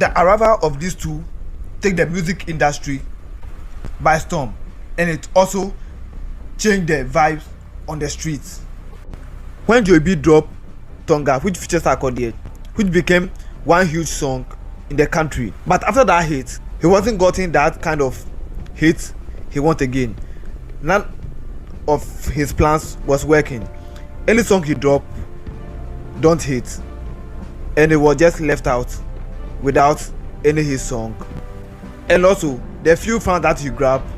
The arrival of these two take the music industry by storm, and it also changed the vibes on the streets. When Joey B dropped Tonga, which features Sarkodie, which became one huge song in the country, but after that hit, he wasn't getting that kind of hit he wanted again. None of his plans was working. Any song he dropped don't hit, and it was just left out without any hit song. And also the few fans that he grabbed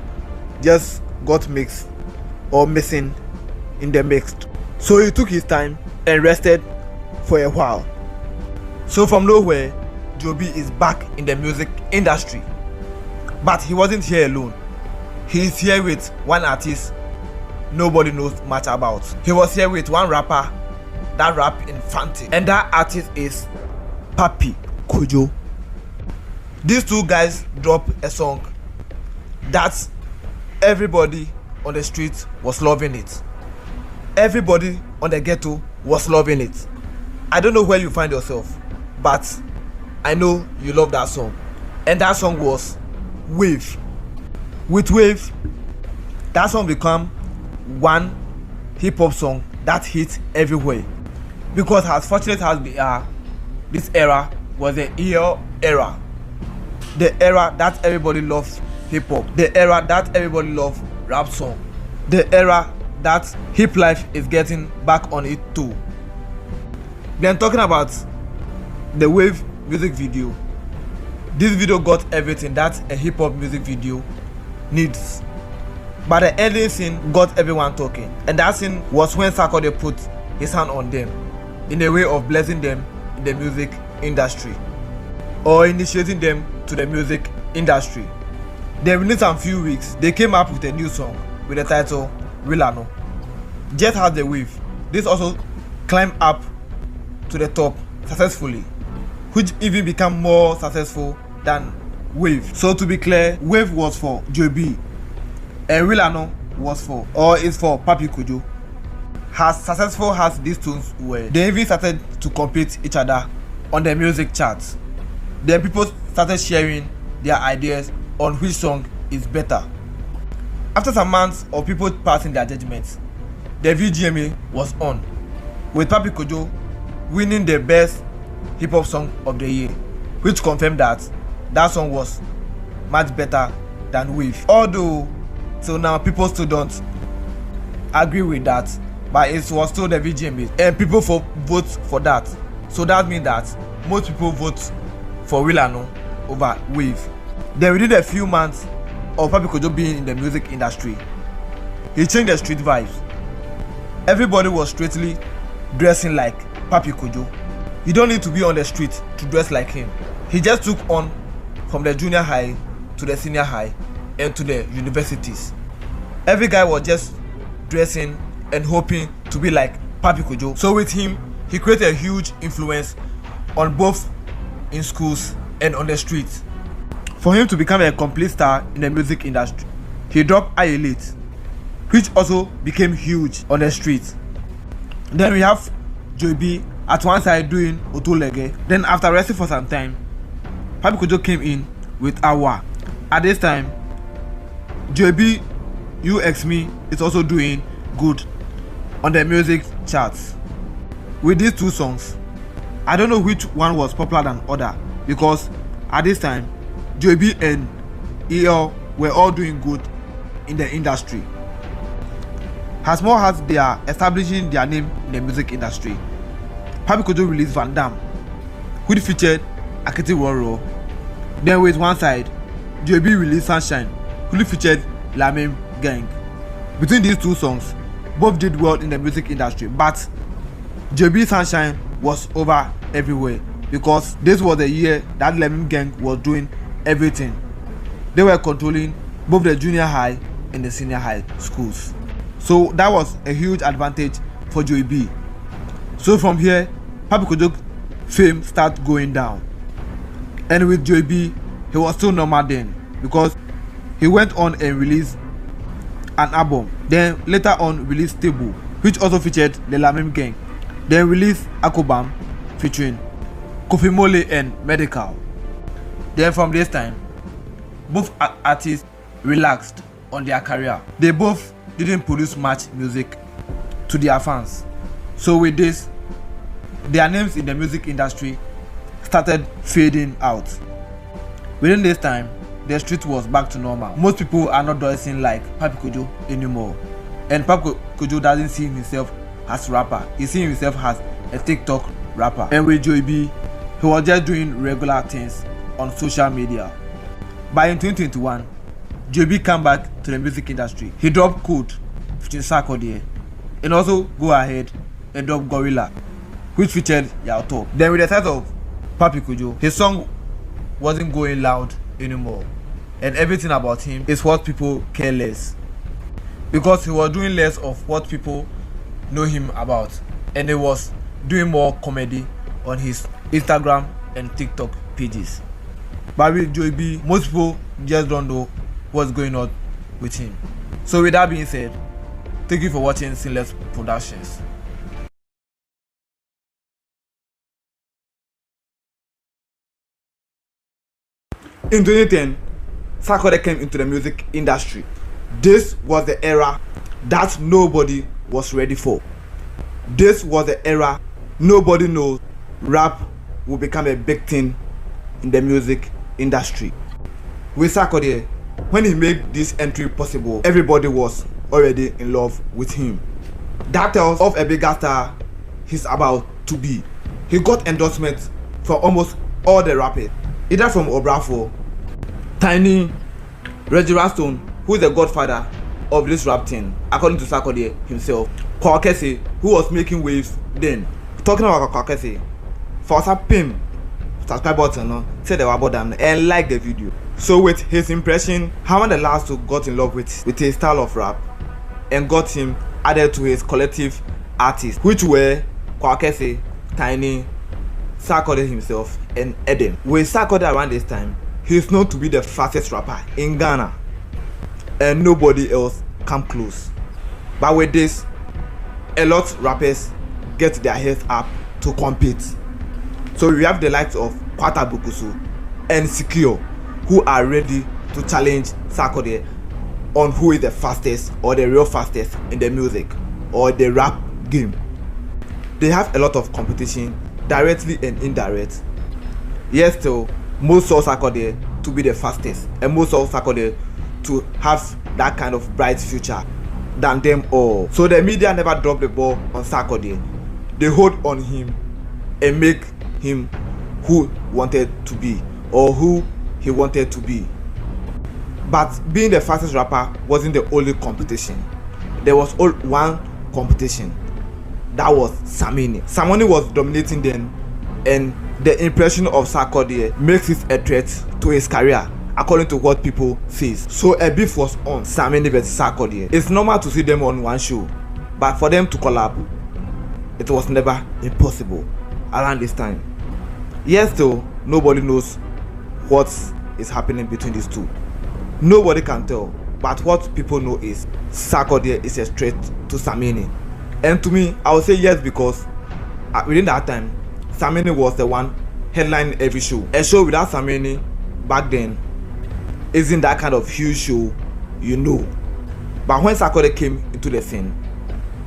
just got mixed or missing in the mix. So he took his time and rested for a while. So from nowhere, Joey B is back in the music industry. But he wasn't here alone. He is here with one artist nobody knows much about. He was here with one rapper that rap in Fanti, and that artist is Pappy KoJo. These two guys dropped a song that everybody on the street was loving it. Everybody on the ghetto was loving it. I don't know where you find yourself, but I know you love that song. And that song was Wave. With Wave, that song became one hip-hop song that hit everywhere. Because as fortunate as we are, this era was the era. The era that everybody loves hip-hop. The era that everybody loves rap song. The era that hip life is getting back on it too. Then talking about the Wave music video. This video got everything that a hip-hop music video needs. But the ending scene got everyone talking, and that scene was when Sarkodie put his hand on them in a way of blessing them in the music industry or initiating them to the music industry. Then within some few weeks, they came up with a new song with the title Rilano. Just as the Wave, this also climbed up to the top successfully, which even became more successful than Wave. So to be clear, Wave was for Joey B, and Rilano was for, or is for, Pappy KoJo. As successful as these tunes were, they even started to compete each other on the music charts. Then people started sharing their ideas on which song is better. After some months of people passing their judgments, the VGMA was on, with Pappy KoJo winning the best hip-hop song of the year, which confirmed that that song was much better than Wave. Although till now people still don't agree with that, but it was still the VGMA and people vote for that. So that means that most people vote for Rilano over Wave. Then within a few months of Pappy KoJo being in the music industry, he changed the street vibes. Everybody was straightly dressing like Pappy KoJo. You don't need to be on the street to dress like him. He just took on from the junior high to the senior high and to the universities. Every guy was just dressing and hoping to be like Pappy KoJo. So with him, he created a huge influence on both in schools and on the streets. For him to become a complete star in the music industry, he dropped I Elite, which also became huge on the streets. Then we have Joey B at one side doing Otolege. Then after resting for some time, Pappy KoJo came in with Awa. At this time, Joey B, You X Me is also doing good on the music charts. With these two songs, I don't know which one was popular than other, because at this time, Joey B and EL were all doing good in the industry. As more as they are establishing their name in the music industry, Pappy KoJo released Van Damme, which featured Akiti Woro. Then with one side, Joey B released Sunshine, which featured Lamem Gang. Between these two songs, both did well in the music industry, but Joey B Sunshine was over everywhere because this was the year that Lamem Gang was doing everything. They were controlling both the junior high and the senior high schools. So that was a huge advantage for Joey B. So from here, Pappy KoJo fame started going down. And with Joey B, he was still normal then because he went on and released an album. Then later on released Stable, which also featured the Lamem Gang. Then released Akobam featuring Kofi Mole and Medical. Then from this time, both artists relaxed on their career. They both didn't produce much music to their fans. So with this, their names in the music industry started fading out. Within this time, the street was back to normal. Most people are not dressing like Pappy KoJo anymore. And Pappy KoJo doesn't see himself as a rapper. He sees himself as a TikTok rapper. And with Joey B, he was just doing regular things on social media. But in 2021, Joey B came back to the music industry. He dropped Code featuring Sarkodie, and also Go Ahead and dropped Gorilla, which featured Yao Top. Then with the start of Pappy KoJo, his song wasn't going loud anymore, and everything about him is what people care less, because he was doing less of what people know him about, and he was doing more comedy on his Instagram and TikTok pages. But with Joey B, most people just don't know what's going on with him. So with that being said, thank you for watching Sinless Productions. In 2010, Sarkodie came into the music industry. This was the era that nobody was ready for. This was the era nobody knows rap will become a big thing in the music industry. With Sarkodie, when he made this entry possible, everybody was already in love with him. That tells of a bigger star he's about to be. He got endorsements from almost all the rappers, either from Obrafo, Tiny, Reggie Raston, who is the godfather of this rap thing, according to Sarkodie himself, Kwakese, who was making waves then. Talking about Kwakese, for some pin, subscribe button, say the about them and like the video. So with his impression, Haman the last who got in love with his style of rap and got him added to his collective artists, which were Kwakese, Tiny, Sarkodie himself, and Eden. With Sarkodie around this time, he is known to be the fastest rapper in Ghana, and nobody else come close. But with this, a lot of rappers get their heads up to compete. So we have the likes of Kwata Bukusu and Secure, who are ready to challenge Sarkodie on who is the fastest or the real fastest in the music or the rap game. They have a lot of competition, directly and indirect. Yes, still, most saw Sarkodie to be the fastest, and most saw Sarkodie to have that kind of bright future than them all. So the media never dropped the ball on Sarkodie. They hold on him and make him who wanted to be or who he wanted to be. But being the fastest rapper wasn't the only competition. There was one competition. That was Samini. Samini was dominating then, and the impression of Sarkodie makes it a threat to his career, according to what people say. So a beef was on Samini vs Sarkodie. It's normal to see them on one show, but for them to collab, it was never impossible around this time. Yes, though, nobody knows what is happening between these two. Nobody can tell, but what people know is Sarkodie is a threat to Samini. And to me, I would say yes, because within that time, Samini was the one headlining every show. A show without Samini back then isn't that kind of huge show, you know. But when Sarkodie came into the scene,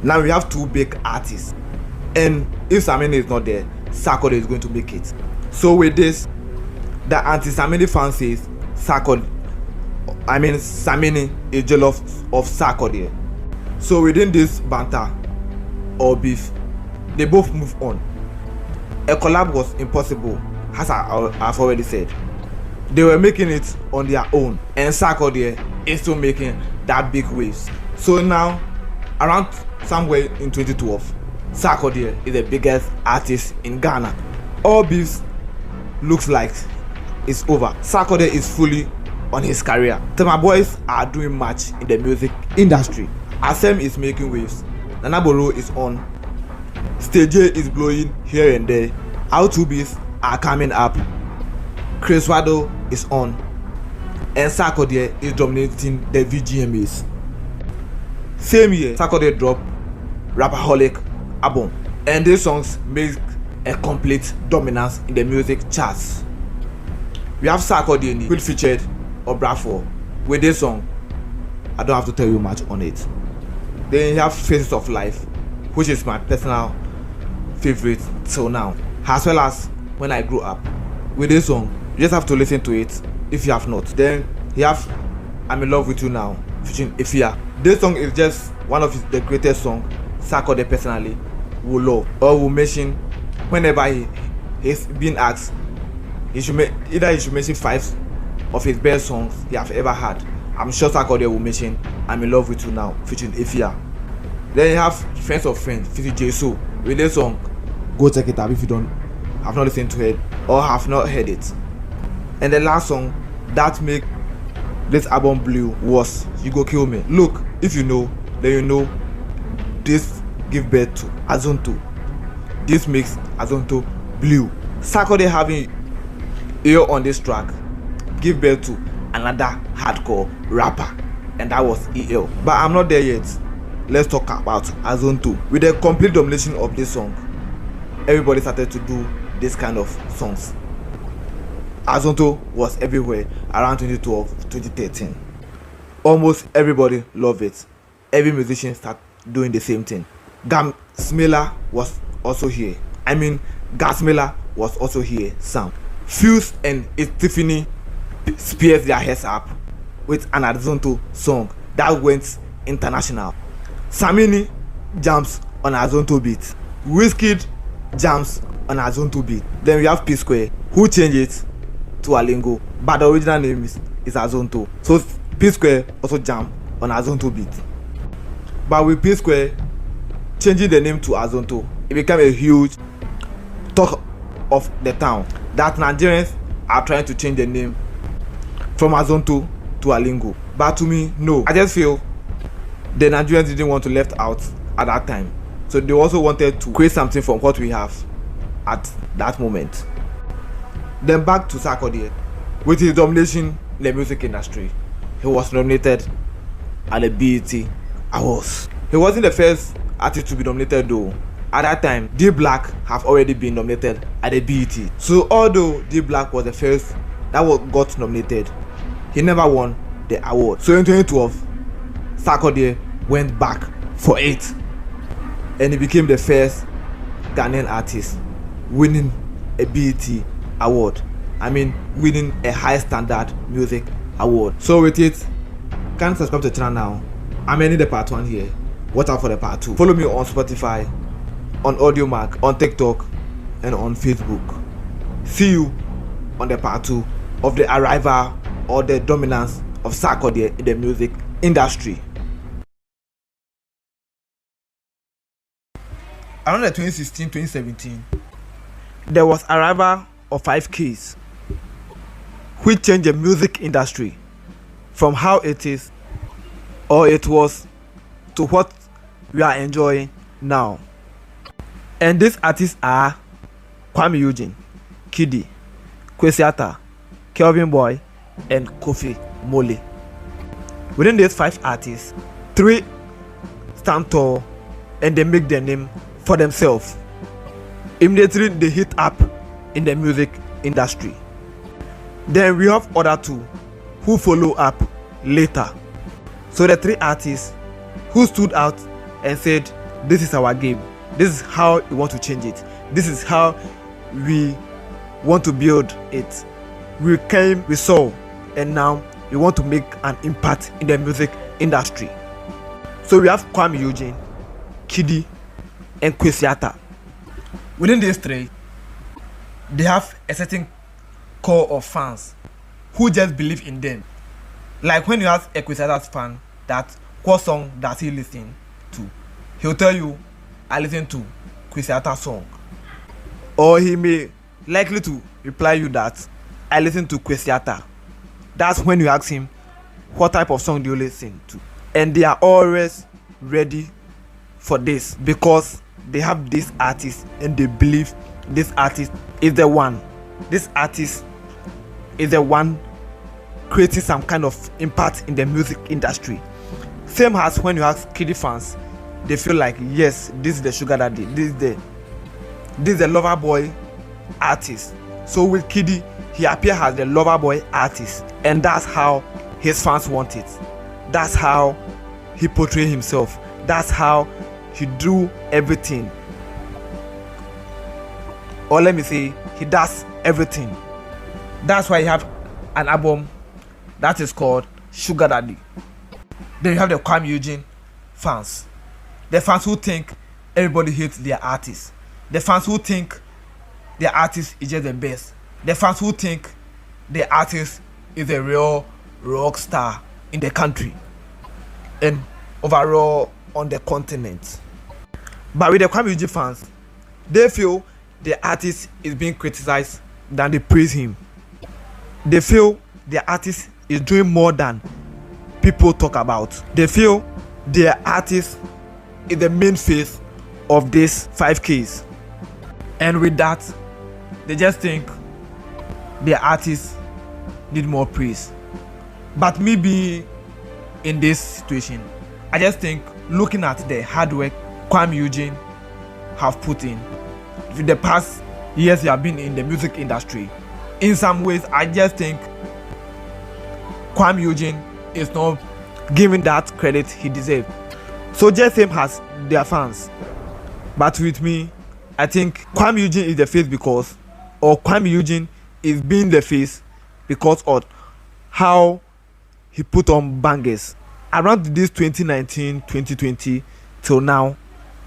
now we have two big artists, and if Samini is not there, Sarkodie is going to make it. So with this, the anti-Samini fan says Samini is jealous of Sarkodie. So within this banter or beef, they both move on. A collab was impossible, as I've already said. They were making it on their own, and Sarkodie is still making that big waves. So now, around somewhere in 2012, Sarkodie is the biggest artist in Ghana. All beefs looks like it's over. Sarkodie is fully on his career. So my boys are doing much in the music industry. Asem is making waves. Nanaboro is on. Stage A is blowing here and there. Our two beats are coming up. Chris Wado is on. And Sarkodie is dominating the VGMAs. Same year, Sarkodie dropped Rapaholic album. And these songs make a complete dominance in the music charts. We have Sarkodie, which featured Obrafour with this song. I don't have to tell you much on it. Then you have Faces of Life, which is my personal favorite till now, as well as When I Grew Up. With this song, you just have to listen to it if you have not. Then you have I'm in Love With You Now, featuring Efia. This song is just one of the greatest songs Sarkodie personally will love or will mention whenever he's being asked. He should mention 5 of his best songs he have ever had. I'm sure Sarkodie will mention I'm in Love With You Now, featuring Efia. Then you have Friends of Friends, featuring Jesu. With this song, go check it out if you have not listened to it or have not heard it. And the last song that make this album blue was You Go Kill Me. Look, if you know, then you know this give birth to Azonto. This makes Azonto blue. Sarkodie having ear on this track give birth to another hardcore rapper, and that was EL. But I'm not there yet. Let's talk about Azonto. With the complete domination of this song, everybody started to do this kind of songs. Azonto was everywhere around 2012, 2013. Almost everybody loved it. Every musician started doing the same thing. Gasmela was also here. Gasmela was also here. Sam Fuse and Tiffany spears their heads up with an Azonto song that went international. Samini jumps on Azonto beat. Wizkid jumps on Azonto beat. Then we have P Square, who changed it to Alingo, but the original name is Azonto. So P Square also jumped on Azonto beat. But with P Square changing the name to Azonto, it became a huge talk of the town that Nigerians are trying to change the name from Azonto to Alingo. But to me, no. I just feel the Nigerians didn't want to left out at that time. So they also wanted to create something from what we have at that moment. Then back to Sarkodie. With his domination in the music industry, he was nominated at the BET Awards. He wasn't the first artist to be nominated though. At that time, D Black have already been nominated at the BET. So although D Black was the first that got nominated, he never won the award. So in 2012, Sarkodie went back for it, and he became the first Ghanaian artist winning a BET award. Winning a high standard music award. So with it, can subscribe to the channel now. I'm ending the part 1 here. Watch out for the part 2. Follow me on Spotify, on AudioMark, on TikTok, and on Facebook. See you on the part 2 of the arrival or the dominance of Sarkodie in the music industry. Around the 2016-2017, there was arrival of 5Ks, which changed the music industry from how it is or it was to what we are enjoying now. And these artists are Kuami Eugene, Kidi, Kwesiata, Kelvyn Boy, and Kofi Mole. Within these 5 artists, 3 stand tall and they make their name for themselves. Immediately they hit up in the music industry. Then we have other 2 who follow up later. So the 3 artists who stood out and said, this is our game, this is how we want to change it, this is how we want to build it. We came, we saw, and now we want to make an impact in the music industry. So we have Kuami Eugene, Kidi, and Kwesiata. Within these 3, they have a certain core of fans who just believe in them. Like when you ask a Kwesiata's fan that what song does he listen to, he'll tell you, I listen to Kwesiata's song. Or he may likely to reply you that I listen to Kwesiata. That's when you ask him, what type of song do you listen to? And they are always ready for this because they have this artist and they believe this artist is the one. This artist is the one creating some kind of impact in the music industry. Same as when you ask Kidi fans, they feel like, yes, this is the sugar daddy, this is the lover boy artist. So with Kidi, he appears as the lover boy artist, and that's how his fans want it. That's how he portrays himself. That's how he do everything. Or let me say, he does everything. That's why you have an album that is called Sugar Daddy. Then you have the Kuami Eugene fans. The fans who think everybody hates their artist. The fans who think their artist is just the best. The fans who think the artist is a real rock star in the country and overall on the continent. But with the Kuami Eugene fans, they feel the artist is being criticized than they praise him. They feel the artist is doing more than people talk about. They feel the artist is the main face of this 5Ks, and with that they just think the artist need more praise. But me being in this situation, I just think, looking at the hard work Kuami Eugene have put in the past years he have been in the music industry, in some ways I just think Kuami Eugene is not giving that credit he deserves. So just same as their fans. But with me, I think Kuami Eugene is the face because, or Kuami Eugene is being the face because of how he put on bangers. Around this 2019-2020 till now,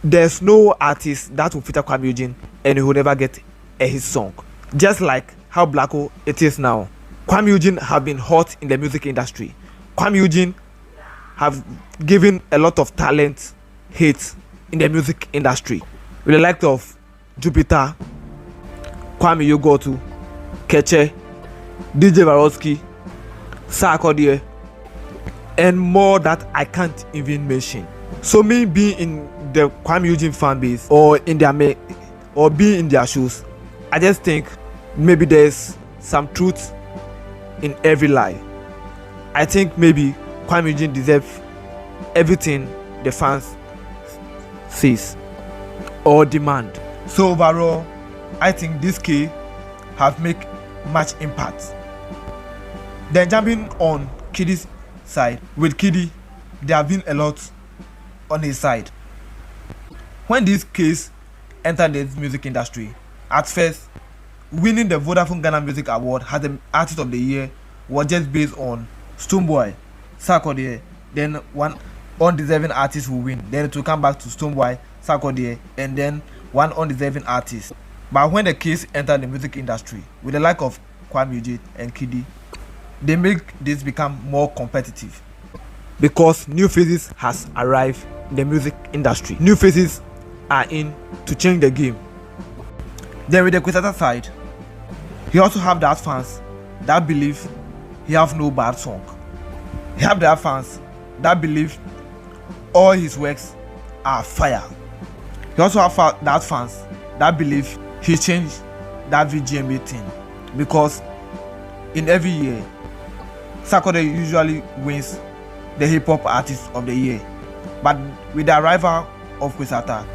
there's no artist that will feature Kuami Eugene and he will never get a hit song. Just like how Blacko it is now. Kuami Eugene have been hot in the music industry. Kuami Eugene have given a lot of talent hits in the music industry. With the likes of Jupiter, Kwame Yogotu, Keche, DJ Varosky, Sarkodie, and more that I can't even mention. So me being in the Kuami Eugene fan base or in their or being in their shoes, I just think maybe there's some truth in every lie. I think maybe Kuami Eugene deserves everything the fans says or demand. So overall, I think this K have made much impact. Then jumping on Kidi's side, with Kidi, there have been a lot on his side. When this case entered the music industry, at first, winning the Vodafone Ghana Music Award as the Artist of the Year was just based on Stonebwoy, Sarkodie, then one undeserving artist will win. Then it will come back to Stonebwoy, Sarkodie, and then one undeserving artist. But when the case entered the music industry, with the like of Kuami Eugene and Kidi, they make this become more competitive because new faces has arrived in the music industry. New faces are in to change the game. Then with the Kwesata side, he also have that fans that believe he have no bad song. He have that fans that believe all his works are fire. He also have that fans that believe he changed that VGMA thing, because in every year Sarkodie usually wins the hip hop artist of the year, but with the arrival of Kwesata,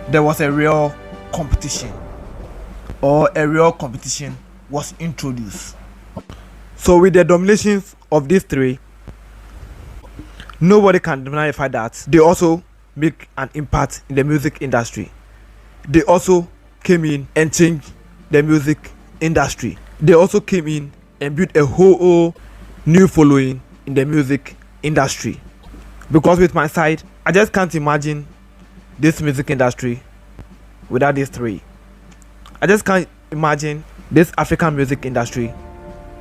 there was a real competition, or a real competition was introduced. So with the dominations of these three, nobody can deny the fact that they also make an impact in the music industry. They also came in and changed the music industry. They also came in and built a whole new following in the music industry. Because with my side, I just can't imagine this music industry without these three. I just can't imagine this African music industry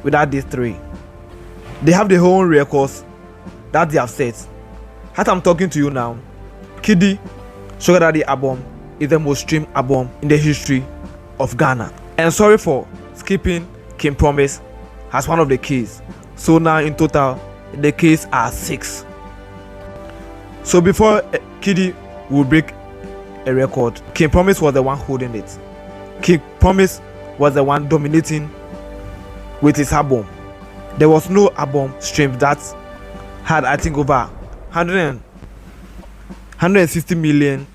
without these three. They have their own records that they have set. As I'm talking to you now, Kidi Sugar Daddy album is the most streamed album in the history of Ghana. And sorry for skipping King Promise as one of the keys. So now in total, the keys are 6. So before Kidi will break a record, King Promise was the one holding it. King Promise was the one dominating with his album. There was no album streamed that had, I think, over 160 million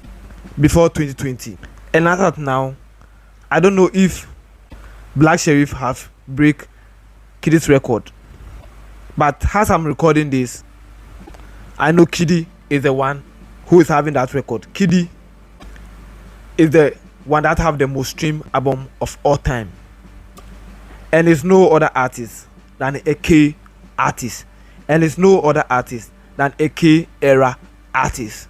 before 2020. And as of now, I don't know if Black Sherif have break Kidi's record. But as I'm recording this, I know Kidi is the one who is having that record. Kidi is the one that have the most streamed album of all time, and it's no other artist than a K artist, and it's no other artist than a K era artist.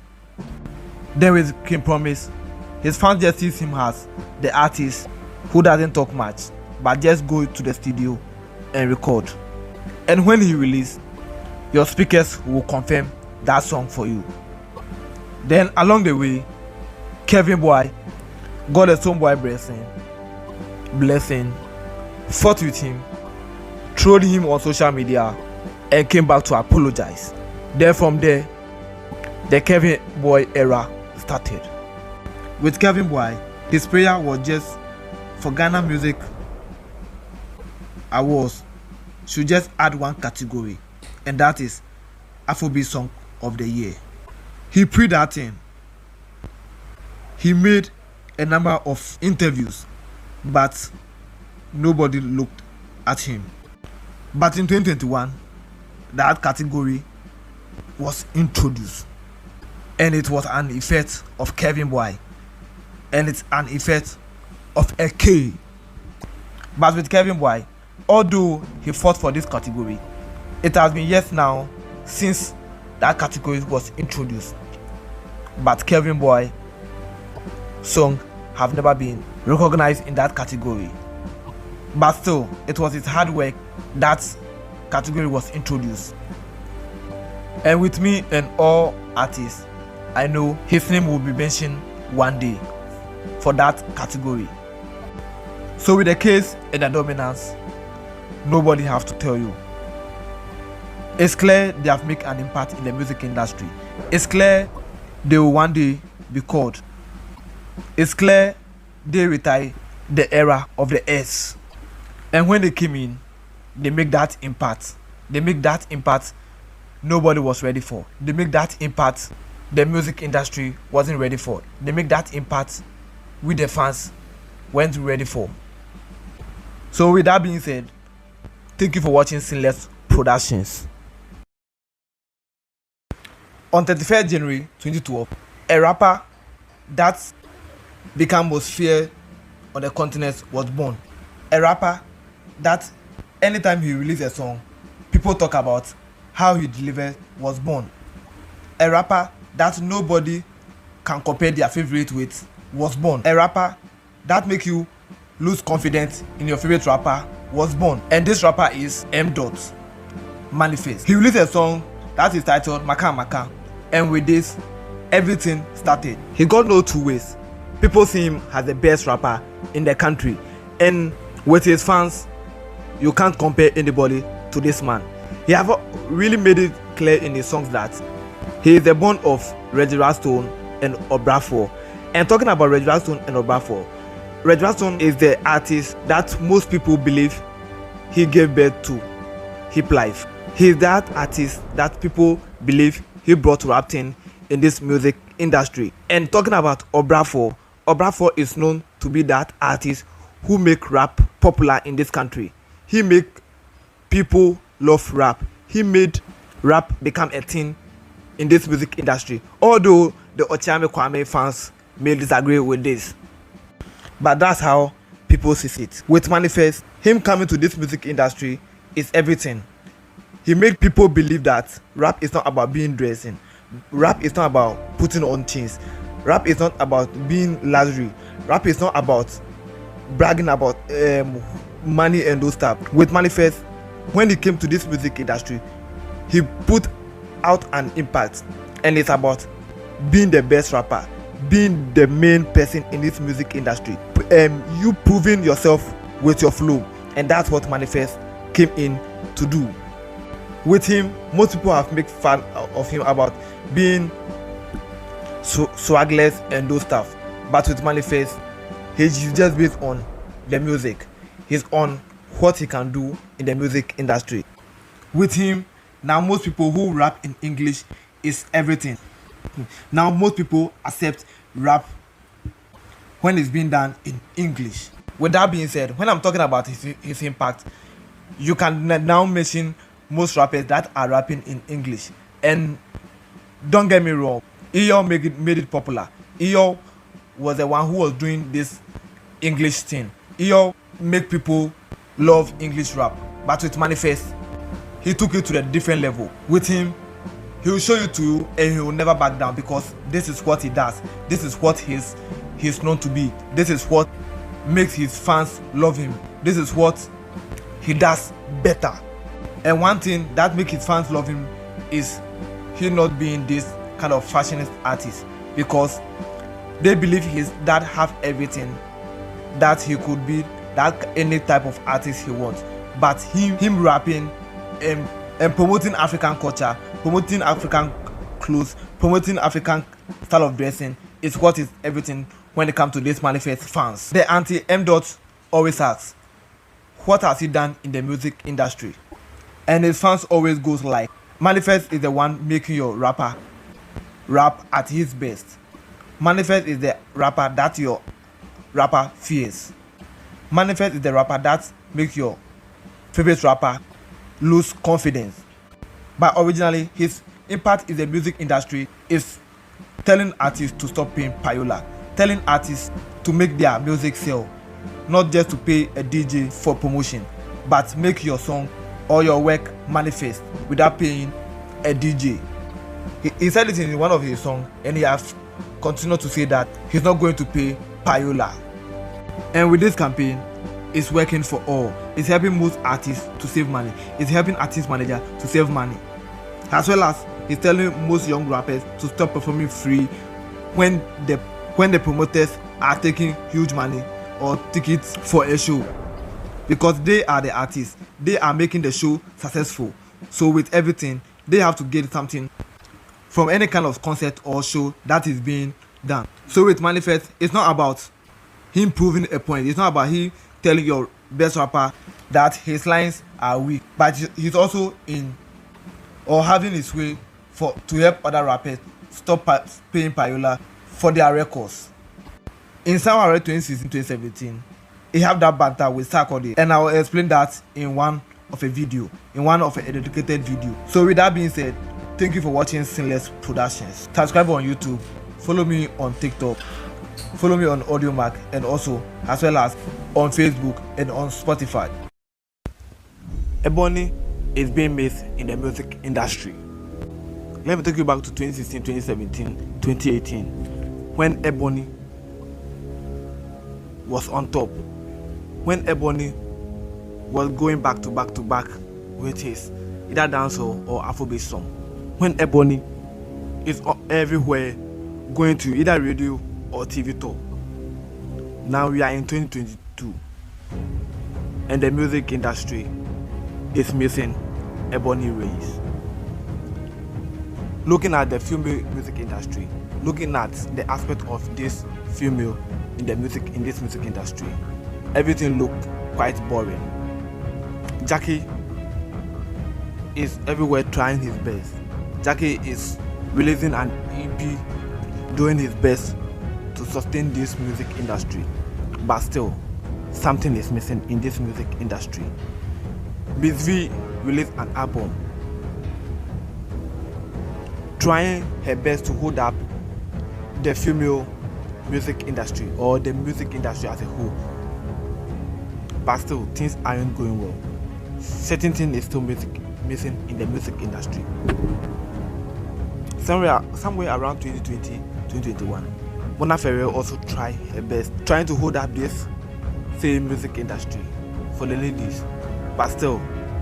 Then with King Promise, his fans just see him as the artist who doesn't talk much but just go to the studio and record, and when he release, your speakers will confirm that song for you. Then along the way, Kelvyn boy got a Stonebwoy blessing, fought with him, trolled him on social media, and came back to apologize. Then from there, the Kelvyn boy era started. With Kelvyn boy, his prayer was just for Ghana Music Awards should just add one category, and that is Afrobeat Song of the Year. He prayed that thing. He made a number of interviews, but nobody looked at him. But in 2021, that category was introduced, and it was an effect of Kelvyn boy, and it's an effect of a K. But with Kelvyn boy, although he fought for this category, it has been years now since that category was introduced, but Kelvyn boy song have never been recognized in that category. But still, it was his hard work that category was introduced, and with me and all artists, I know his name will be mentioned one day for that category. So with the case and the dominance, nobody have to tell you. It's clear they have made an impact in the music industry. It's clear they will one day be called. It's clear they retire the era of the S. And when they came in, they make that impact. They make that impact nobody was ready for. They make that impact the music industry wasn't ready for. They make that impact with the fans weren't ready for. So with that being said, thank you for watching Sinless Productions. On 31st January 2012, a rapper that became most feared on the continent was born. A rapper that anytime he released a song, people talk about how he delivered was born. A rapper that nobody can compare their favorite with was born. A rapper that make you lose confidence in your favorite rapper was born. And this rapper is M.anifest. He released a song that is titled Maka Maka, and with this, everything started. He got no two ways. People see him as the best rapper in the country, and with his fans, you can't compare anybody to this man. He have really made it clear in his songs that he is the born of Reggie Stone and Obrafour. And talking about Reggie Stone and Obrafour, Reggie Stone is the artist that most people believe he gave birth to hip life. He is that artist that people believe he brought rapping in this music industry. And talking about Obrafour, Obrafour is known to be that artist who make rap popular in this country. He make people love rap. He made rap become a thing in this music industry. Although the Kidi Kuami fans may disagree with this, but that's how people see it. With M.anifest, him coming to this music industry is everything. He make people believe that rap is not about being dressing. Rap is not about putting on things. Rap is not about being luxury. Rap is not about bragging about money and those stuff. With M.anifest, when he came to this music industry, he put out an impact, and it's about being the best rapper, being the main person in this music industry, you proving yourself with your flow, and that's what M.anifest came in to do. With him, most people have made fun of him about being swagless and those stuff, but with M.anifest, he's just based on the music. He's on what he can do in the music industry. With him, now most people who rap in English is everything. Now most people accept rap when it's being done in English. With that being said, when I'm talking about his impact, you can now mention most rappers that are rapping in English. And don't get me wrong, Eyo made it popular. Eyo was the one who was doing this English thing. Eyo make people love English rap. But with M.anifest, he took it to the different level. With him, he will show you to you and he will never back down, because this is what he does. This is what he's known to be. This is what makes his fans love him. This is what he does better. And one thing that makes his fans love him is he not being this kind of fashionist artist, because they believe he's that have everything that he could be, that any type of artist he wants. But him rapping and promoting African culture, promoting African clothes, promoting African style of dressing is what is everything when it comes to this M.anifest fans. The anti-M. always asks, what has he done in the music industry? And his fans always goes like, M.anifest is the one making your rapper rap at his best. M.anifest is the rapper that your rapper fears. M.anifest is the rapper that makes your favorite rapper lose confidence. But originally, his impact in the music industry is telling artists to stop paying payola, telling artists to make their music sell, not just to pay a DJ for promotion, but make your song or your work manifest without paying a DJ. He said it in one of his songs, and he has continued to say that he's not going to pay payola. And with this campaign, it's working for all. It's helping most artists to save money. It's helping artist manager to save money. As well as he's telling most young rappers to stop performing free when the promoters are taking huge money or tickets for a show, because they are the artists. They are making the show successful. So with everything, they have to get something from any kind of concert or show that is being done. So with M.anifest, it's not about him proving a point. It's not about him telling your best rapper that his lines are weak, but he's also in or having his way to help other rappers stop paying payola for their records. In Summer 2016-2017, he have that banter with Sarkodie, and I will explain that in one of a dedicated video. So with that being said, thank you for watching Sinless Productions. Subscribe on YouTube, follow me on TikTok, follow me on AudioMac, and also as well as on Facebook and on Spotify. Ebony is being missed in the music industry. Let me take you back to 2016, 2017, 2018, when Ebony was on top, when Ebony was going back to back with his either dancehall or Afrobeat song, when Ebony is everywhere going to either radio or TV talk. Now we are in 2022 and the music industry is missing Ebony Reyes. Looking at the female music industry, looking at the aspect of this female in this music industry, everything looked quite boring. Jackie is everywhere trying his best. Jackie is releasing an EP, doing his best to sustain this music industry, but still something is missing in this music industry. Miss V released an album trying her best to hold up the female music industry or the music industry as a whole, but still things aren't going well. Certain things is still missing in the music industry. Somewhere around 2020, 2021, Mona Ferrer also tried her best trying to hold up this same music industry for the ladies, but still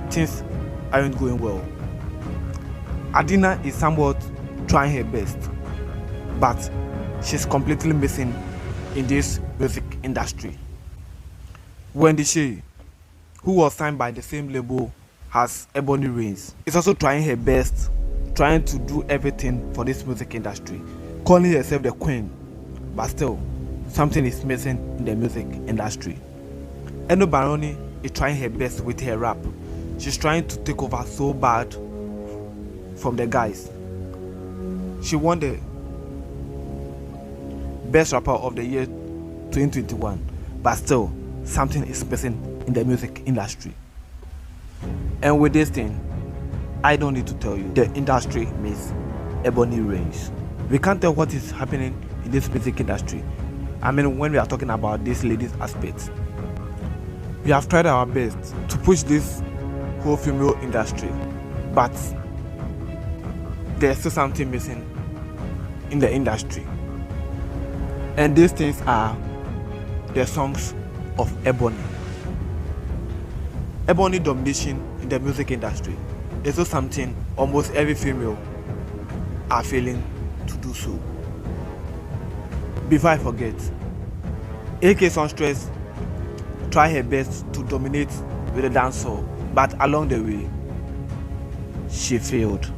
things aren't going well. Adina is somewhat trying her best, but she's completely missing in this music industry. Wendy Shea, who was signed by the same label as Ebony Reyes, is also trying her best, trying to do everything for this music industry, calling herself the queen, but still something is missing in the music industry. Eno Baroni is trying her best with her rap. She's trying to take over so bad from the guys. She won the Best Rapper of the Year 2021, but still something is missing in the music industry. And with this thing, I don't need to tell you, the industry miss ebony range. We can't tell what is happening in this music industry. I mean, when we are talking about this ladies aspect, we have tried our best to push this whole female industry, but there's still something missing in the industry. And these things are the songs of ebony. Ebony domination in the music industry is also something almost every female are failing to do so. Before I forget, AK Songstress tried her best to dominate with the dancehall, but along the way, she failed.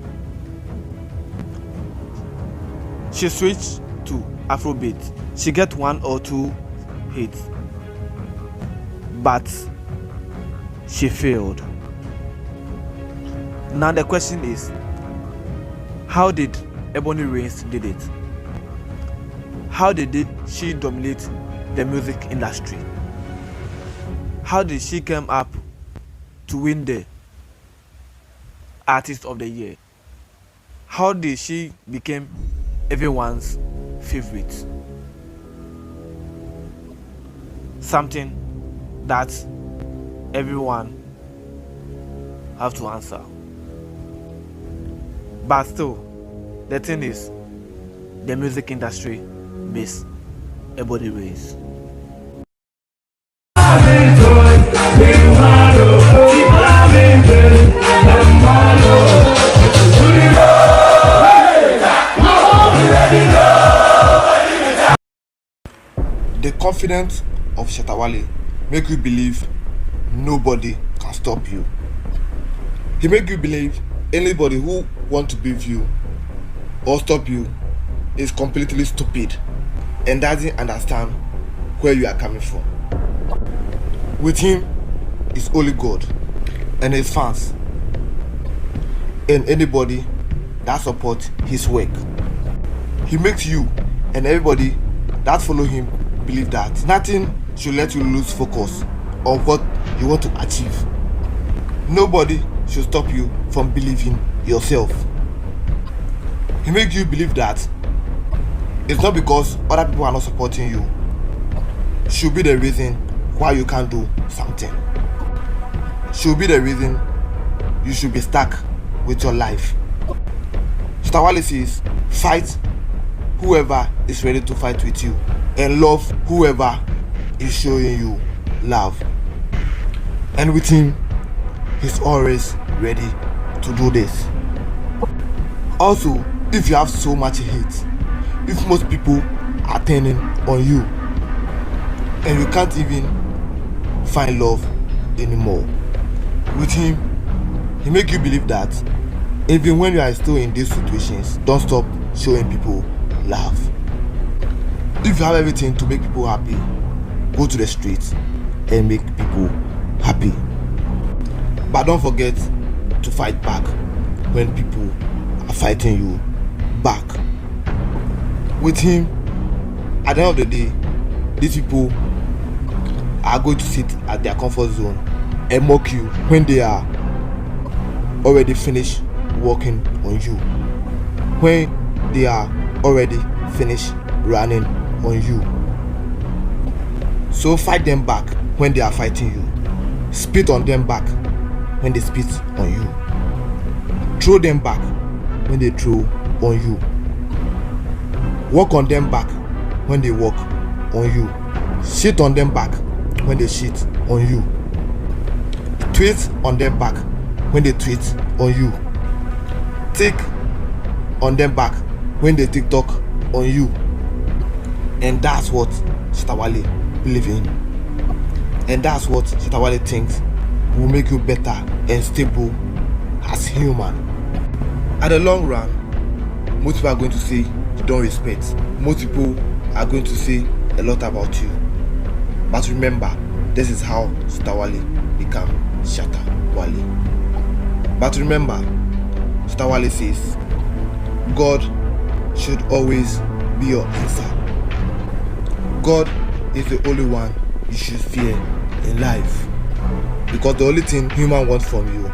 She switched to Afrobeat. She get 1 or 2 hits, but she failed. Now the question is, how did Ebony Reigns did it? How did she dominate the music industry? How did she come up to win the Artist of the Year? How did she become everyone's favorite? Something that everyone have to answer. But still, the thing is, the music industry miss Ebony Reigns. The confidence of Shatta Wale make you believe nobody can stop you. He make you believe anybody who want to beat you or stop you is completely stupid and doesn't understand where you are coming from. With him is only God and his fans and anybody that support his work. He makes you and everybody that follow him believe that nothing should let you lose focus on what you want to achieve. Nobody should stop you from believing yourself. He makes you believe that it's not because other people are not supporting you should be the reason why you can't do something. Should be the reason you should be stuck with your life. Shatta Wale says, fight whoever is ready to fight with you and love whoever is showing you love. And with him, he's always ready to do this. Also, if you have so much hate, if most people are turning on you and you can't even find love anymore, with him, he make you believe that even when you are still in these situations, don't stop showing people love. If you have everything to make people happy, go to the streets and make people happy. But don't forget to fight back when people are fighting you back. With him, at the end of the day, these people are going to sit at their comfort zone and mock you when they are already finished working on you, when they are already finished running on you. So fight them back when they are fighting you. Spit on them back when they spit on you. Throw them back when they throw on you. Walk on them back when they walk on you. Shit on them back when they shit on you. Tweet on them back when they tweet on you. Tick on them back when they TikTok on you. And that's what Shatta Wale believes in. And that's what Shatta Wale thinks will make you better and stable as human. At the long run, most people are going to say you don't respect. Most people are going to say a lot about you. But remember, this is how Shatta Wale become Shatta Wale. But remember, Shatta Wale says, God should always be your answer. God is the only one you should fear. in life, because the only thing human wants from you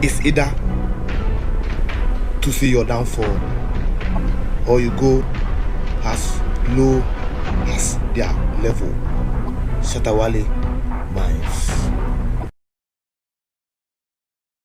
is either to see your downfall or you go as low as their level. Shatta Wale minds.